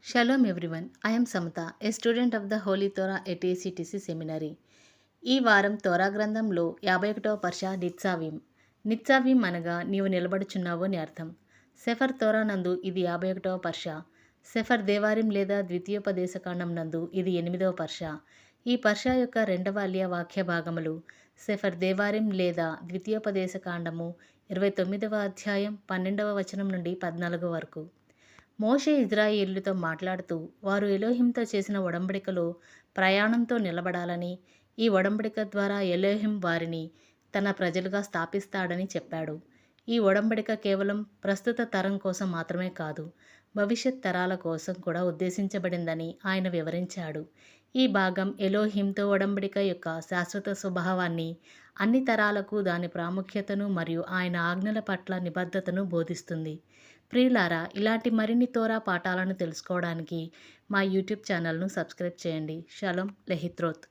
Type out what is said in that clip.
Shalom everyone. I am Samata, a student of the Holy Torah ATCTC Seminary. ఈ వారం తోరా గ్రంథంలో 51వ పర్ష నిత్సావీం అనగా నీవు నిలబడుచున్నావు అని అర్థం. సెఫర్ తోరా నందు ఇది 51వ పర్ష. సెఫర్ దేవారిం లేదా ద్వితీయోపదేశకాండం నందు ఇది 8వ పర్ష. ఈ పర్ష యొక్క రెండవ అలియ వాక్య భాగములు సెఫర్ దేవారిం లేదా ద్వితీయోపదేశకాండము 29వ అధ్యాయం 12వ వచనం నుండి 14 వరకు. మోషే ఇజ్రాయేలుతో మాట్లాడుతూ వారు ఎలోహింతో చేసిన ఒడంబడికలో ప్రయాణంతో నిలబడాలని, ఈ ఒడంబడిక ద్వారా ఎలోహిం వారిని తన ప్రజలుగా స్థాపిస్తాడని చెప్పాడు. ఈ ఒడంబడిక కేవలం ప్రస్తుత తరం కోసం మాత్రమే కాదు, భవిష్యత్ తరాల కోసం కూడా ఉద్దేశించబడిందని ఆయన వివరించాడు. ఈ భాగం ఎలోహింతో ఒడంబడిక యొక్క శాశ్వత స్వభావాన్ని, అన్ని తరాలకు దాని ప్రాముఖ్యతను మరియు ఆయన ఆజ్ఞల పట్ల నిబద్ధతను బోధిస్తుంది. ప్రియులారా, ఇలాంటి మరిన్ని తోరా పాఠాలను తెలుసుకోవడానికి మా యూట్యూబ్ ఛానల్ను సబ్స్క్రైబ్ చేయండి. షలోమ్ లెహిత్రోత్.